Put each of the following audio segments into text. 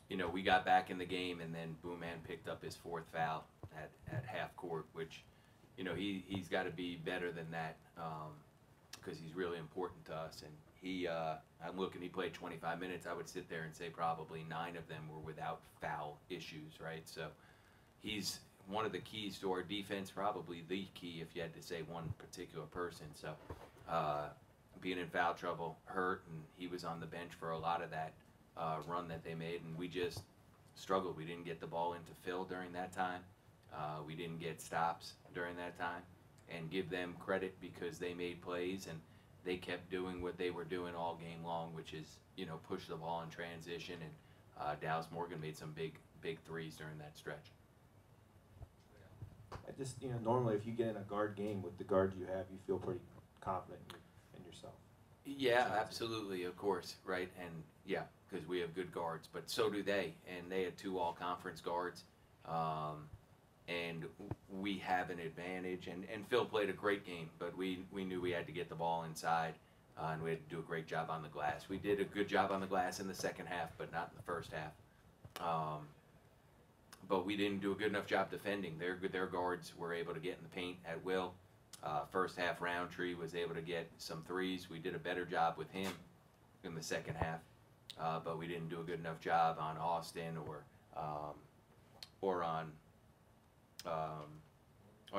you know, we got back in the game, and then Booman picked up his fourth foul at half court, which, you know, he's got to be better than that because he's really important to us. And I'm looking, he played 25 minutes. I would sit there and say probably 9 of them were without foul issues, right? So he's one of the keys to our defense, probably the key if you had to say one particular person. So being in foul trouble hurt, and he was on the bench for a lot of that run that they made, and we just struggled. We didn't get the ball into Phil during that time. We didn't get stops during that time, and give them credit because they made plays and they kept doing what they were doing all game long, which is, you know, push the ball in transition. And Dallas Morgan made some big threes during that stretch. I just, you know, normally if you get in a guard game with the guards you have, you feel pretty confident in yourself. Yeah, absolutely, of course, right? And yeah, because we have good guards, but so do they, and they had 2 all-conference guards, and we have an advantage. And Phil played a great game, but we knew we had to get the ball inside, and we had to do a great job on the glass. We did a good job on the glass in the second half, but not in the first half. But we didn't do a good enough job defending. Their guards were able to get in the paint at will. First half, Roundtree was able to get some threes. We did a better job with him in the second half, but we didn't do a good enough job on Austin or on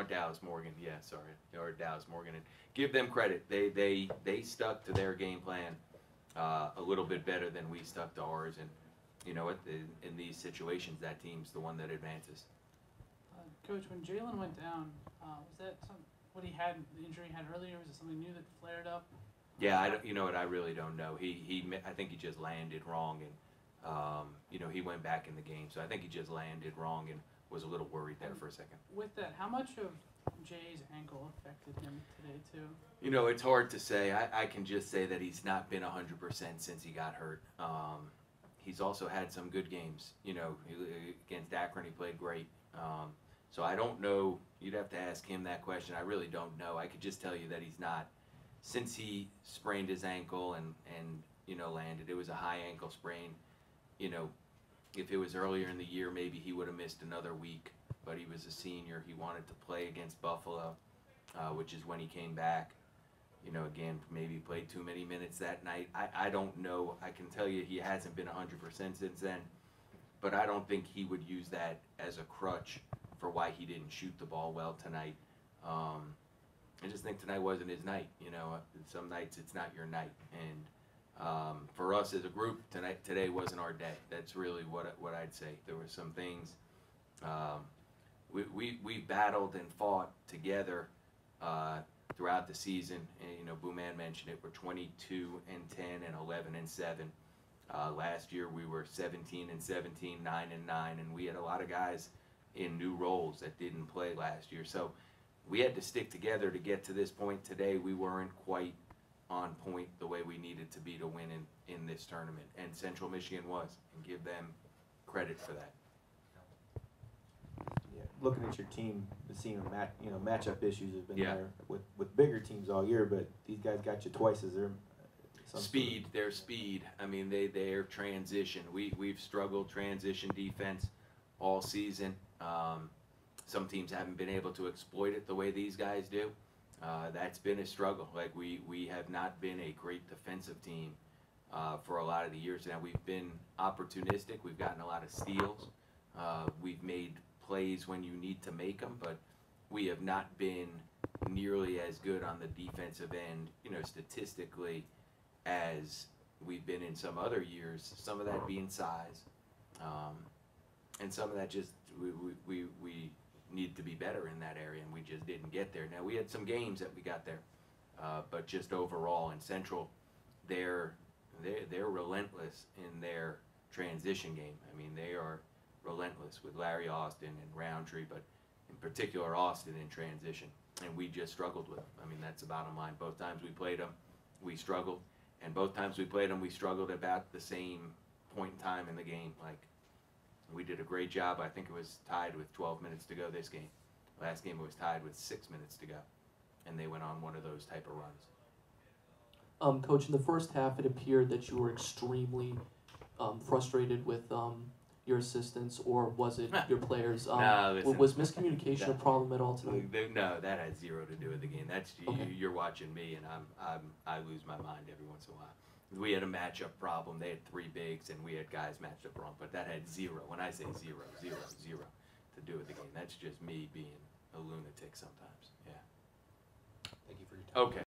Dallas Morgan. Yeah, sorry, or Dallas Morgan. And give them credit. They stuck to their game plan a little bit better than we stuck to ours. And you know what? In these situations, that team's the one that advances. Coach, when Jalen went down, was that what he had, the injury he had earlier? Was it something new that flared up? Yeah, you know what? I really don't know. I think he just landed wrong, and you know, he went back in the game. So I think he just landed wrong and was a little worried there for a second. With that, how much of Jay's ankle affected him today too? You know, it's hard to say. I can just say that he's not been 100% since he got hurt. He's also had some good games. You know, against Akron, he played great. So I don't know. You'd have to ask him that question. I really don't know. I could just tell you that he's not. Since he sprained his ankle and you know, landed, it was a high ankle sprain. You know, if it was earlier in the year, maybe he would have missed another week. But he was a senior. He wanted to play against Buffalo, which is when he came back. You know, again, maybe played too many minutes that night. I don't know. I can tell you he hasn't been 100% since then. But I don't think he would use that as a crutch for why he didn't shoot the ball well tonight. I just think tonight wasn't his night. You know, some nights it's not your night. And for us as a group, today wasn't our day. That's really what I'd say. There were some things. We battled and fought together throughout the season, and you know, Booman mentioned it. We're 22-10 and 11-7. Last year we were 17-17, 9-9, and we had a lot of guys in new roles that didn't play last year. So we had to stick together to get to this point. Today we weren't quite on point the way we needed to be to win in this tournament, and Central Michigan was, and give them credit for that. Looking at your team, seeing matchup issues have been there with bigger teams all year, but these guys got you twice. Is there speed? Their speed. I mean, their transition. We've struggled transition defense all season. Some teams haven't been able to exploit it the way these guys do. That's been a struggle. Like we have not been a great defensive team for a lot of the years now. We've been opportunistic. We've gotten a lot of steals. We've made plays when you need to make them, but we have not been nearly as good on the defensive end, you know, statistically, as we've been in some other years. Some of that being size, and some of that just we need to be better in that area, and we just didn't get there. Now we had some games that we got there, but just overall in Central, they're relentless in their transition game. I mean, they are relentless with Larry Austin and Roundtree, but in particular Austin in transition, and we just struggled with them. I mean, that's the bottom line. Both times we played them, we struggled, and both times we played them, we struggled about the same point in time in the game. Like, we did a great job. I think it was tied with 12 minutes to go this game. Last game it was tied with 6 minutes to go, and they went on one of those type of runs. Coach, in the first half, it appeared that you were extremely frustrated with your assistants, or was it your players? No, listen. Was miscommunication a problem at all tonight? No, that had zero to do with the game. That's Okay. you're watching me, and I lose my mind every once in a while. We had a matchup problem. They had 3 bigs, and we had guys matched up wrong. But that had zero. When I say zero to do with the game. That's just me being a lunatic sometimes. Yeah. Thank you for your time. Okay.